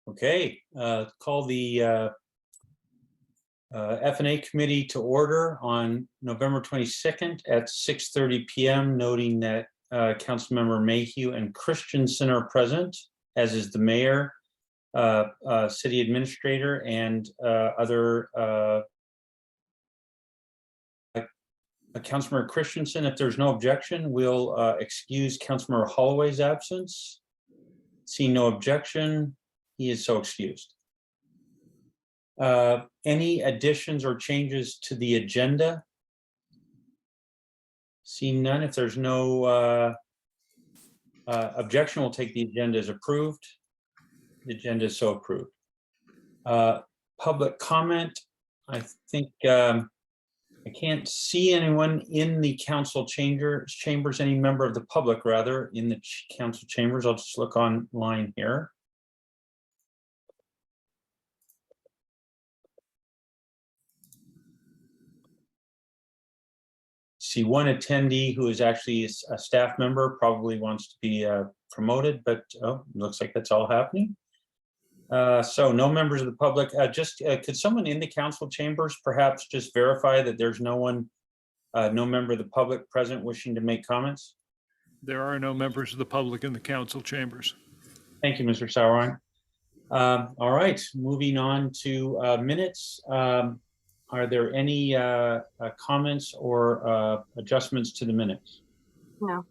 Okay, call the F&A committee to order on November 22nd at 6:30 p.m., noting that Councilmember Mayhew and Christensen are present, as is the mayor, city administrator, and other Councilmember Christensen. If there's no objection, we'll excuse Councilmember Holloway's absence. See no objection, he is so excused. Any additions or changes to the agenda? Seeing none, if there's no objection, we'll take the agenda as approved. The agenda is so approved. Public comment. I think I can't see anyone in the council chambers, any member of the public rather, in the council chambers. I'll just look online here. See one attendee who is actually a staff member, probably wants to be promoted, but oh, looks like that's all happening. So no members of the public. Could someone in the council chambers perhaps just verify that there's no one, no member of the public present wishing to make comments? There are no members of the public in the council chambers. Thank you, Mr. Sauerwein. All right, moving on to minutes. Are there any comments or adjustments to the minutes? No.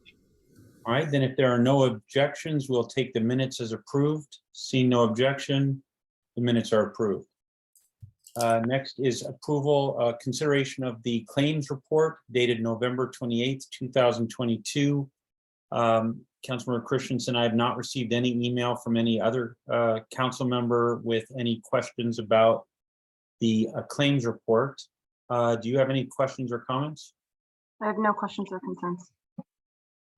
All right, then if there are no objections, we'll take the minutes as approved. Seeing no objection, the minutes are approved. Next is approval, consideration of the claims report dated November 28th, 2022. Councilmember Christensen, I have not received any email from any other council member with any questions about the claims report. Do you have any questions or comments? I have no questions or concerns.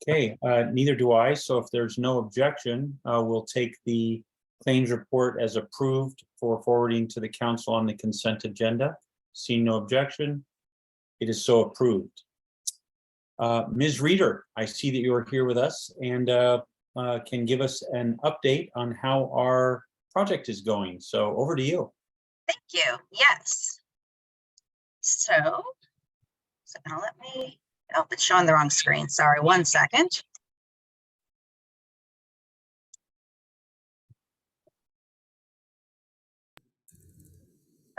Okay, neither do I. So if there's no objection, we'll take the claims report as approved for forwarding to the council on the consent agenda. Seeing no objection, it is so approved. Ms. Reeder, I see that you are here with us and can give us an update on how our project is going. So over to you. Thank you. Yes. So now let me, oh, it's showing the wrong screen. Sorry, 1 second.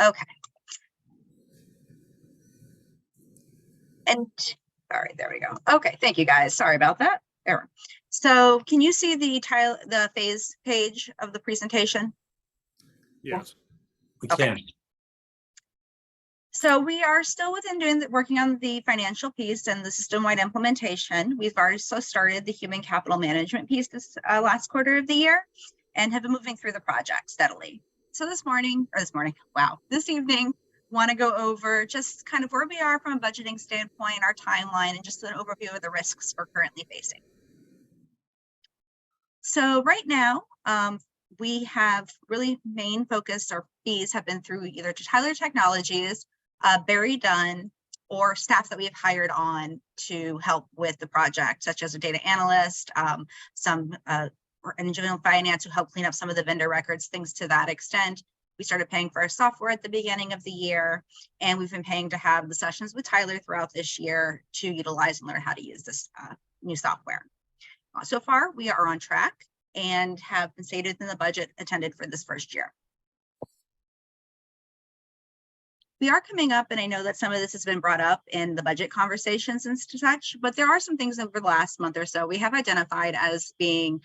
Okay. And sorry, there we go. Okay, thank you guys. Sorry about that. There. So can you see the phase page of the presentation? Yes. We Okay. can. So we are still working on the financial piece and the system-wide implementation. We've also started the human capital management piece this last quarter of the year and have been moving through the project steadily. So this evening, want to go over just kind of where we are from a budgeting standpoint, our timeline, and just an overview of the risks we're currently facing. So right now, we have really main focus, our fees have been through either Tyler Technologies, Barry Dunn, or staff that we have hired on to help with the project, such as a data analyst, some engineering finance who help clean up some of the vendor records, things to that extent. We started paying for our software at the beginning of the year, and we've been paying to have the sessions with Tyler throughout this year to utilize and learn how to use this new software. So far, we are on track and have been stated in the budget attended for this first year. We are coming up, and I know that some of this has been brought up in the budget conversations and such, but there are some things over the last month or so we have identified as being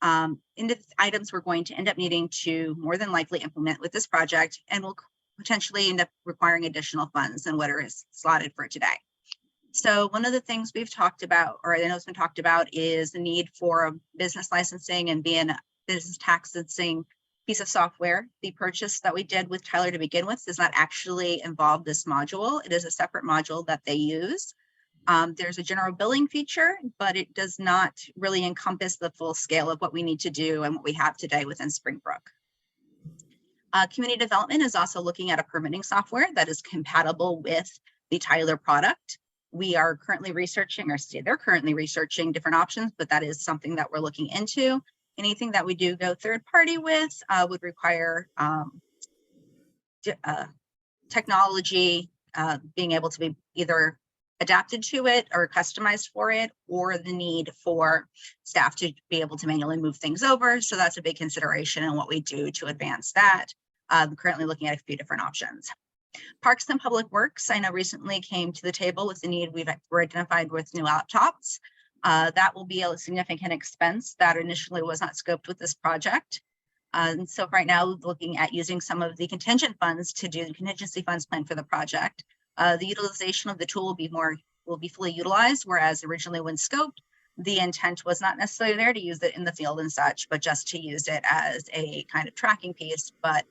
items we're going to end up needing to more than likely implement with this project, and will potentially end up requiring additional funds than what is slotted for today. So one of the things we've talked about, or I know it's been talked about, is the need for a business licensing and being a business taxing piece of software. The purchase that we did with Tyler to begin with does not actually involve this module. It is a separate module that they use. There's a general billing feature, but it does not really encompass the full scale of what we need to do and what we have today within Springbrook. Community development is also looking at a permitting software that is compatible with the Tyler product. We are currently researching, or they're currently researching different options, but that is something that we're looking into. Anything that we do go third party with would require technology being able to be either adapted to it or customized for it, or the need for staff to be able to manually move things over. So that's a big consideration in what we do to advance that. I'm currently looking at a few different options. Parks and Public Works, I know recently came to the table with the need we're identified with new laptops. That will be a significant expense that initially was not scoped with this project. And so right now, looking at using some of the contingent funds to do the contingency funds plan for the project. The utilization of the tool will be fully utilized, whereas originally when scoped, the intent was not necessarily there to use it in the field and such, but just to use it as a kind of tracking piece. But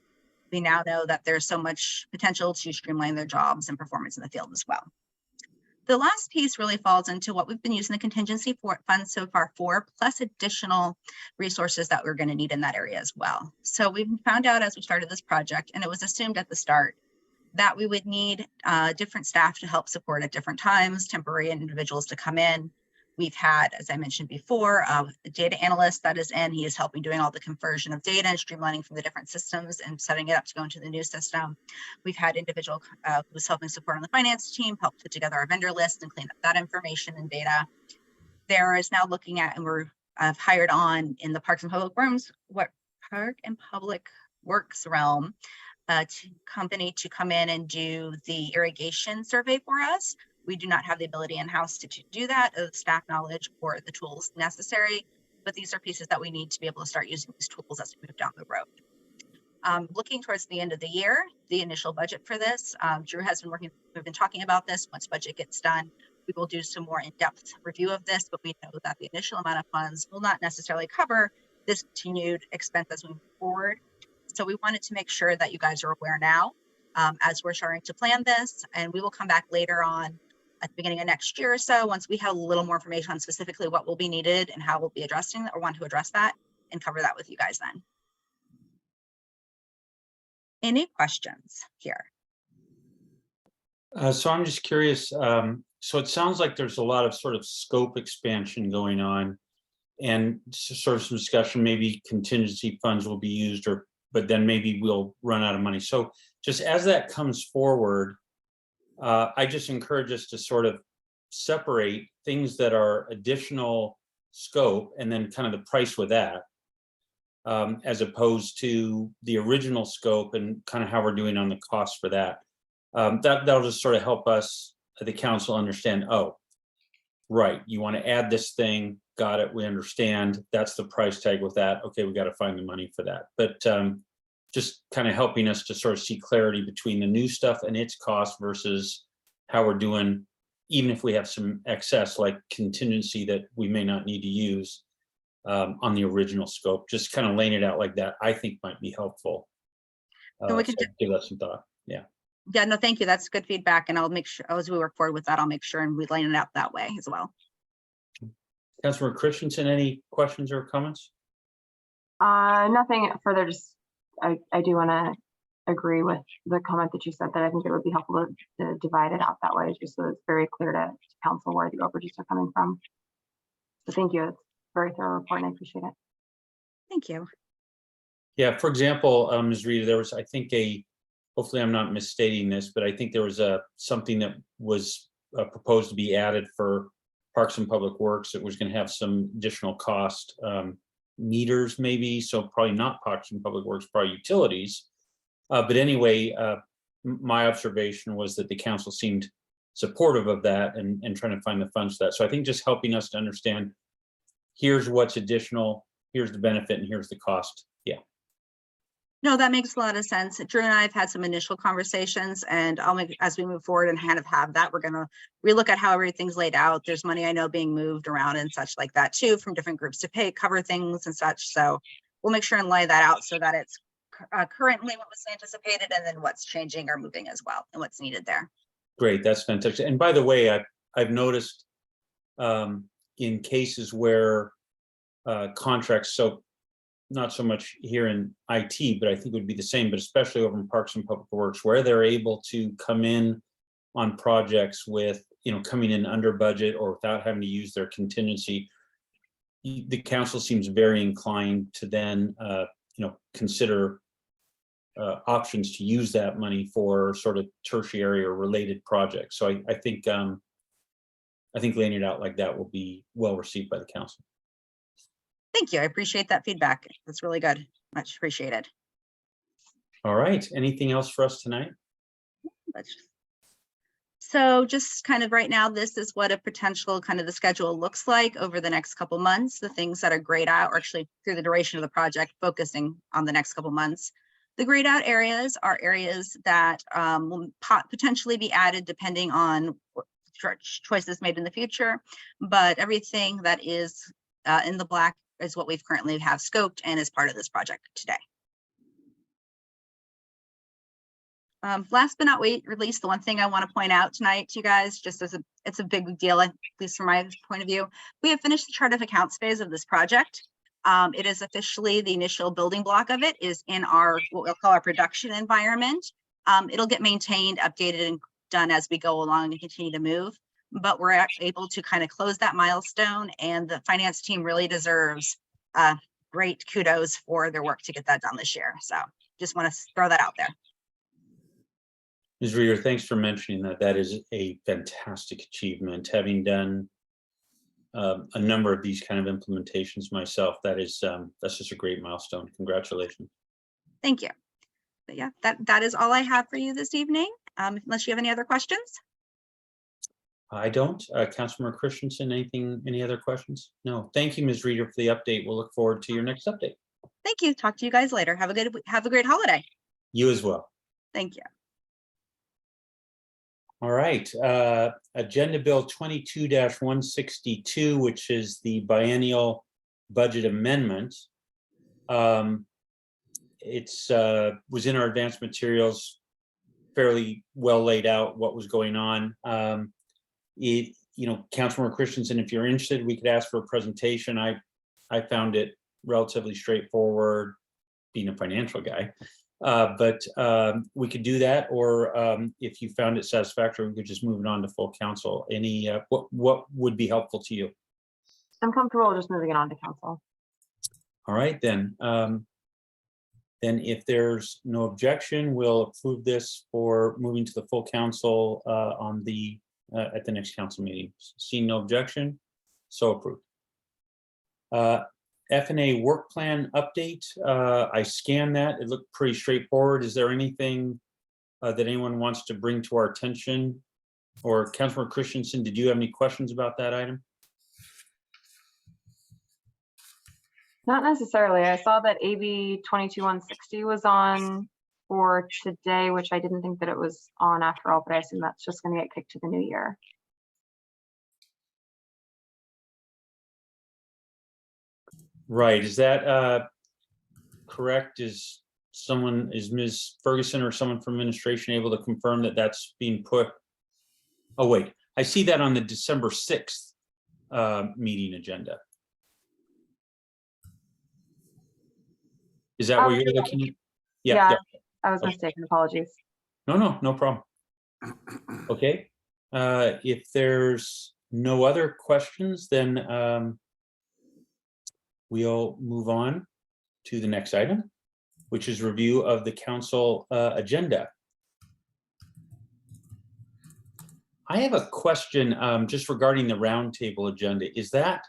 we now know that there's so much potential to streamline their jobs and performance in the field as well. The last piece really falls into what we've been using the contingency funds so far for, plus additional resources that we're going to need in that area as well. So we found out as we started this project, and it was assumed at the start, that we would need different staff to help support at different times, temporary individuals to come in. We've had, as I mentioned before, a data analyst that is in. He is helping doing all the conversion of data and streamlining from the different systems and setting it up to go into the new system. We've had individual who's helping support on the finance team, help put together our vendor list and clean up that information and data. There is now looking at, and I've hired on in the Parks and Public Works realm, company to come in and do the irrigation survey for us. We do not have the ability in-house to do that, the staff knowledge or the tools necessary, but these are pieces that we need to be able to start using these tools as we move down the road. Looking towards the end of the year, the initial budget for this, Drew has been working, we've been talking about this. Once budget gets done, we will do some more in-depth review of this, but we know that the initial amount of funds will not necessarily cover this continued expense as we move forward. So we wanted to make sure that you guys are aware now as we're starting to plan this, and we will come back later on at the beginning of next year or so, once we have a little more information on specifically what will be needed and how we'll be addressing or want to address that and cover that with you guys then. Any questions here? So I'm just curious. So it sounds like there's a lot of sort of scope expansion going on, and sort of some discussion, maybe contingency funds will be used, but then maybe we'll run out of money. So just as that comes forward, I just encourage us to sort of separate things that are additional scope and then kind of the price with that, as opposed to the original scope and kind of how we're doing on the cost for that. That'll just sort of help us, the council, understand, oh, right, you want to add this thing, got it, we understand, that's the price tag with that, okay, we got to find the money for that. But just kind of helping us to sort of see clarity between the new stuff and its cost versus how we're doing, even if we have some excess like contingency that we may not need to use on the original scope. Just kind of laying it out like that, I think might be helpful. So we can so give that some thought. Yeah. Yeah, no, thank you. That's good feedback. And I'll make sure as we work forward with that, I'll make sure and we line it up that way as well. Councilor Christensen, any questions or comments? Nothing further, just I do want to agree with the comment that you said that I think it would be helpful to divide it out that way, just so it's very clear to council where the overages are coming from. So thank you. It's a very thorough report and I appreciate it. Thank you. Yeah, for example, Ms. Rita, there was, I think, hopefully I'm not misstating this, but I think there was something that was proposed to be added for Parks and Public Works. It was going to have some additional cost, meters maybe, so probably not Parks and Public Works, probably utilities. But anyway, my observation was that the council seemed supportive of that and trying to find the funds for that. So I think just helping us to understand, here's what's additional, here's the benefit, and here's the cost. Yeah. No, that makes a lot of sense. Drew and I have had some initial conversations, and I'll make, as we move forward and kind of have that, we're going to relook at how everything's laid out. There's money I know being moved around and such like that too, from different groups to cover things and such. So we'll make sure and lay that out so that it's currently what was anticipated and then what's changing or moving as well and what's needed there. Great, that's fantastic. And by the way, I've noticed in cases where contracts, so not so much here in IT, but I think it would be the same, but especially over in Parks and Public Works, where they're able to come in on projects with, coming in under budget or without having to use their contingency. the council seems very inclined to then, consider options to use that money for sort of tertiary or related projects. So I think laying it out like that will be well received by the council. Thank you. I appreciate that feedback. That's really good. Much appreciated. All right. Anything else for us tonight? So just kind of right now, this is what a potential kind of the schedule looks like over the next couple months. The things that are grayed out, or actually through the duration of the project, focusing on the next couple months. The grayed out areas are areas that will potentially be added depending on what choices made in the future. But everything that is in the black is what we've currently have scoped and is part of this project today. Last but not least, the one thing I want to point out tonight to you guys, just as it's a big deal, at least from my point of view, we have finished the chart of accounts phase of this project. It is officially the initial building block of it is in our, what we'll call our production environment. It'll get maintained, updated, and done as we go along and continue to move. But we're actually able to kind of close that milestone, and the finance team really deserves great kudos for their work to get that done this year. So just want to throw that out there. Ms. Reeder, thanks for mentioning that. That is a fantastic achievement. Having done a number of these kind of implementations myself, that's just a great milestone. Congratulations. Thank you. But yeah, that is all I have for you this evening. Unless you have any other questions. I don't. Councilmember Christensen, any other questions? No. Thank you, Ms. Reeder, for the update. We'll look forward to your next update. Thank you. Talk to you guys later. Have a great holiday. You as well. Thank you. All right, Agenda Bill 22-162, which is the biennial budget amendment. It's was in our advanced materials, fairly well laid out what was going on. Councilmember Christensen, if you're interested, we could ask for a presentation. I found it relatively straightforward, being a financial guy. But we could do that, or if you found it satisfactory, we could just move it on to full council. Any what would be helpful to you? I'm comfortable just moving it on to council. All right, then. Then if there's no objection, we'll approve this for moving to the full council on the at the next council meeting. Seeing no objection, so approved. F&A work plan update. I scanned that. It looked pretty straightforward. Is there anything that anyone wants to bring to our attention? Or Councilmember Christensen, did you have any questions about that item? Not necessarily. I saw that AB 22-160 was on for today, which I didn't think that it was on after all, but I assume that's just going to get kicked to the new year. Right, is that correct? Is Ms. Ferguson or someone from administration able to confirm that that's being put? Oh, wait, I see that on the December 6th meeting agenda. Is that what you're looking at? Yeah, Yeah. I was mistaken. Apologies. No problem. Okay, if there's no other questions, then we'll move on to the next item, which is review of the council agenda. I have a question just regarding the roundtable agenda. Is that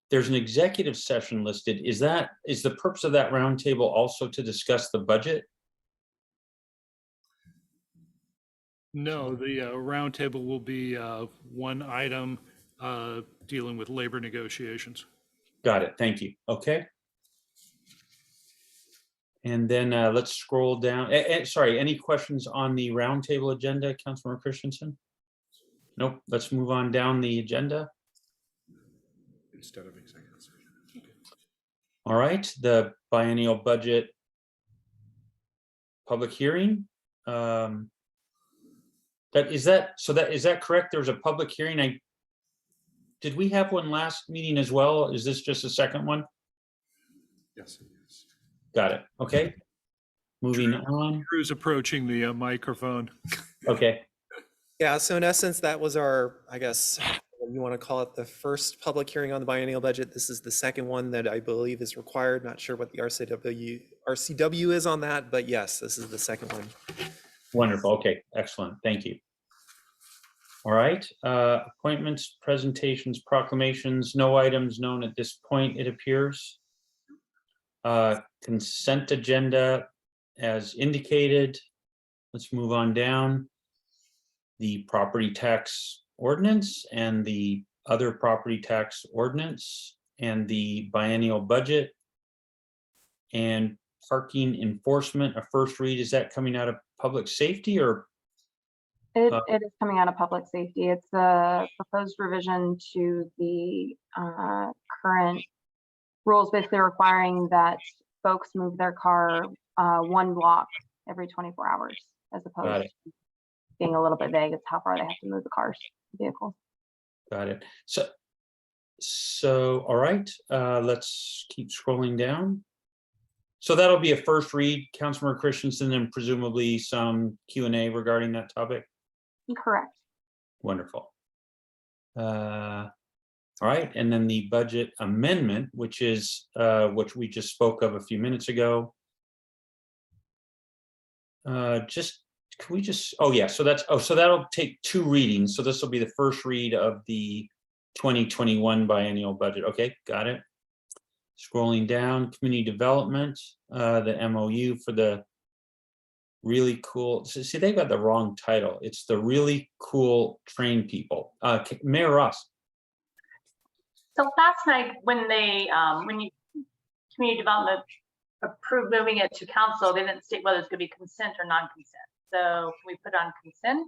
there's an executive session listed? Is the purpose of that roundtable also to discuss the budget? No, the roundtable will be one item dealing with labor negotiations. Got it. Thank you. Okay. And then let's scroll down. Sorry, any questions on the roundtable agenda, Councilmember Christensen? Nope. Let's move on down the agenda. Instead of executive session. Okay. All right, the biennial budget public hearing. Is that correct? There was a public hearing. Did we have one last meeting as well? Is this just a second one? Yes, it is. Got it. Okay. Moving on. Drew's approaching the microphone. Okay. Yeah, so in essence, that was our, I guess, you want to call it the first public hearing on the biennial budget. This is the second one that I believe is required. Not sure what the RCW is on that, but yes, this is the second one. Wonderful. Okay, excellent. Thank you. All right, appointments, presentations, proclamations, no items known at this point, it appears. Consent agenda as indicated. Let's move on down. The property tax ordinance and the other property tax ordinance and the biennial budget and parking enforcement, a first read. Is that coming out of public safety or? It is coming out of public safety. It's a proposed revision to the current rules, basically requiring that folks move their car one block every 24 hours, as opposed to being a little bit vague as how far they have to move the cars, vehicles. Got it. So all right, let's keep scrolling down. So that'll be a first read, Councilmember Christensen, and presumably some Q&A regarding that topic. Correct. Wonderful. All right, and then the budget amendment, which is which we just spoke of a few minutes ago. Can we just, oh yeah, so that's, so that'll take 2 readings. So this will be the first read of the 2021 biennial budget. Okay, got it. Scrolling down, community development, the MOU for the really cool, see, they've got the wrong title. It's the really cool train people. Mayor Ross. So last night when they, community development approved moving it to council, they didn't state whether it's gonna be consent or non-consent. So can we put on consent?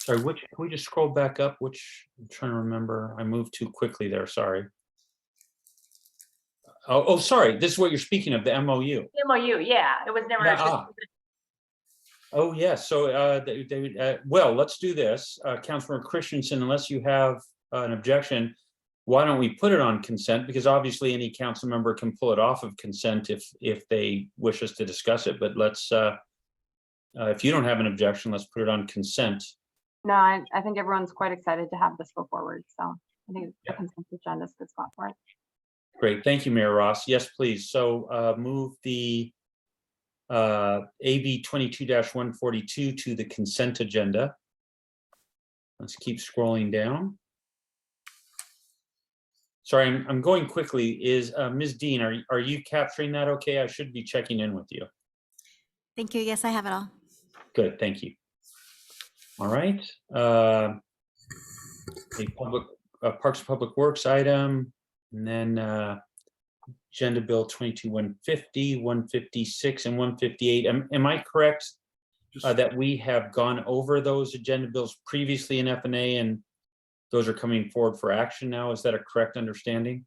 Sorry, which, can we just scroll back up? Which, I'm trying to remember. I moved too quickly there, sorry. Oh, sorry, this is what you're speaking of, the MOU. The MOU, yeah, it was never. Yeah, oh, yeah, so well, let's do this. Councilmember Christensen, unless you have an objection, why don't we put it on consent? Because obviously any council member can pull it off of consent if they wish us to discuss it. But let's, if you don't have an objection, let's put it on consent. No, I think everyone's quite excited to have this go forward. So I think the consent agenda is a good spot for it. Great, thank you, Mayor Ross. Yes, please. So move the AB 22-142 to the consent agenda. Let's keep scrolling down. Sorry, I'm going quickly. Is Ms. Dean, are you capturing that okay? I should be checking in with you. Thank you. Yes, I have it all. Good, thank you. All right. A public Parks and Public Works item, and then Agenda Bill 22-150, 156, and 158. Am I correct that we have gone over those agenda bills previously in F&A and those are coming forward for action now? Is that a correct understanding?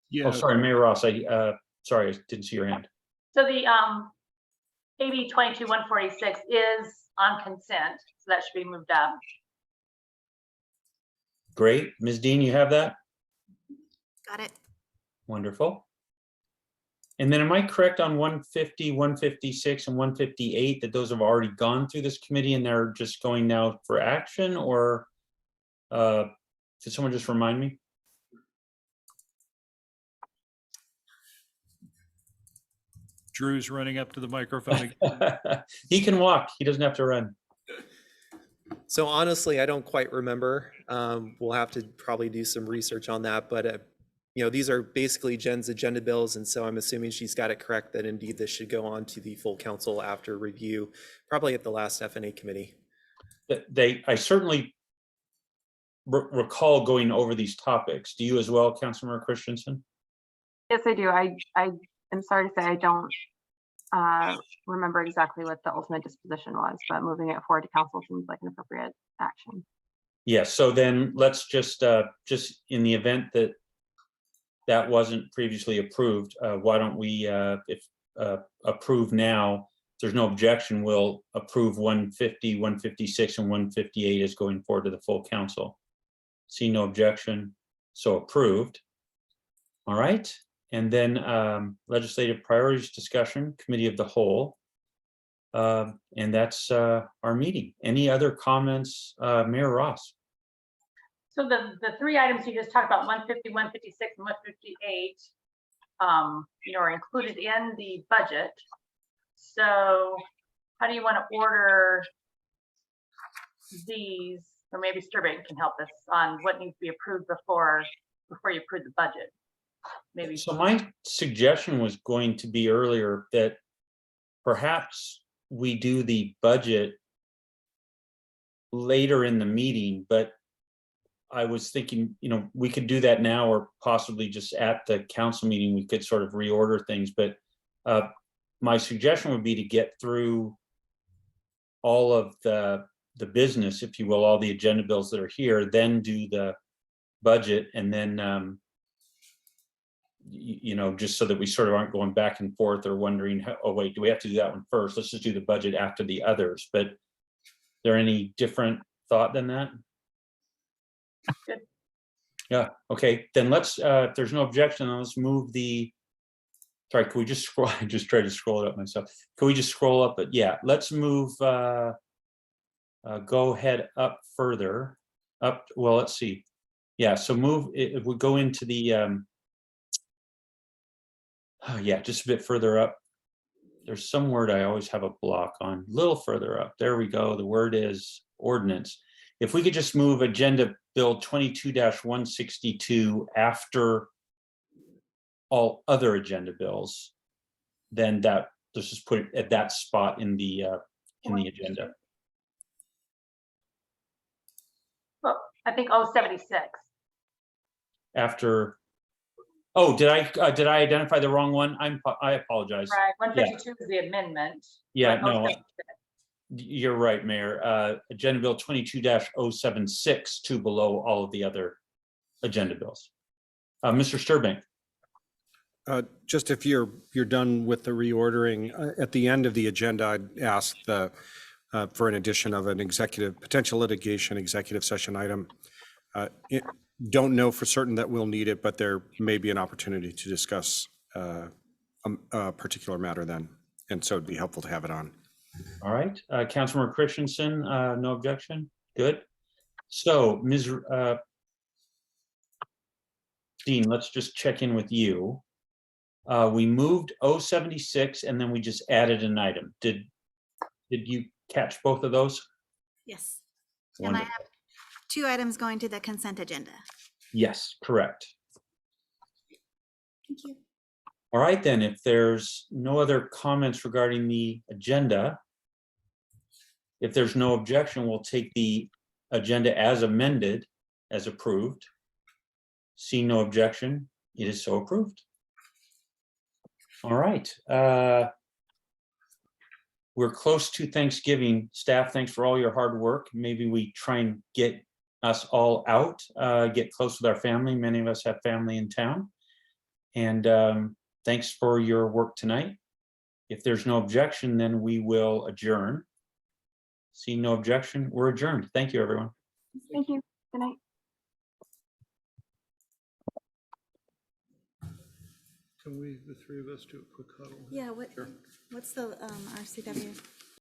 Yeah. Oh, sorry, Mayor Ross. Sorry, I didn't see your hand. So the AB 22-146 is on consent, so that should be moved up. Great. Ms. Dean, you have that? Got it. Wonderful. And then am I correct on 150, 156, and 158 that those have already gone through this committee and they're just going now for action? Or did someone just remind me? Drew's running up to the microphone. He can walk. He doesn't have to run. So honestly, I don't quite remember. We'll have to probably do some research on that, but you know, these are basically Jen's agenda bills, and so I'm assuming she's got it correct that indeed this should go on to the full council after review, probably at the last F&A committee. I certainly recall going over these topics. Do you as well, Councilmember Christensen? Yes, I do. I am sorry to say I don't remember exactly what the ultimate disposition was, but moving it forward to council seems like an appropriate action. Yes. So then let's just in the event that that wasn't previously approved, why don't we, if approve now, if there's no objection, we'll approve 150, 156, and 158 as going forward to the full council. See no objection, so approved. All right. And then legislative priorities discussion, committee of the whole. And that's our meeting. Any other comments, Mayor Ross? So the three items you just talked about, 150, 156, and 158, are included in the budget. So how do you want to order these? Or maybe Sturbank can help us on what needs to be approved before you approve the budget. Maybe. So my suggestion was going to be earlier that perhaps we do the budget later in the meeting, but I was thinking, we could do that now, or possibly just at the council meeting, we could sort of reorder things. But my suggestion would be to get through all of the business, if you will, all the agenda bills that are here, then do the budget, and then just so that we sort of aren't going back and forth or wondering, oh wait, do we have to do that one first? Let's just do the budget after the others. But there any different thought than that? Good. Yeah, okay, then let's, if there's no objection, then let's move sorry, can we just scroll? I just tried to scroll it up myself. Can we just scroll up? But yeah, let's move, go ahead up further. Well, let's see. Yeah, so if we go into the, yeah, just a bit further up. There's some word I always have a block on, a little further up. There we go. The word is ordinance. If we could just move Agenda Bill 22-162 after all other agenda bills, then let's just put it at that spot in the agenda. Well, I think 076. After, oh, did I identify the wrong one? I apologize. Right, 152 is the amendment. Yeah, but no, 076. you're right, Mayor. Agenda Bill 22-076, two below all of the other agenda bills. Mr. Sturbank. Just if you're done with the reordering, at the end of the agenda, I'd ask for an addition of an potential litigation executive session item. Don't know for certain that we'll need it, but there may be an opportunity to discuss a particular matter then. And so it'd be helpful to have it on. All right, Councilmember Christensen, no objection. Good. So, Ms. Dean, let's just check in with you. We moved 076 and then we just added an item. Did you catch both of those? Yes. And I Wonderful. have 2 items going to the consent agenda. Yes, correct. Thank you. All right, then, if there's no other comments regarding the agenda, if there's no objection, we'll take the agenda as amended, as approved. See no objection, it is so approved. All right. We're close to Thanksgiving. Staff, thanks for all your hard work. Maybe we try and get us all out, get close with our family. Many of us have family in town. And thanks for your work tonight. If there's no objection, then we will adjourn. See no objection, we're adjourned. Thank you, everyone. Thank you. Good night. Can we, the three of us, do a quick huddle? Yeah, what's the RCW?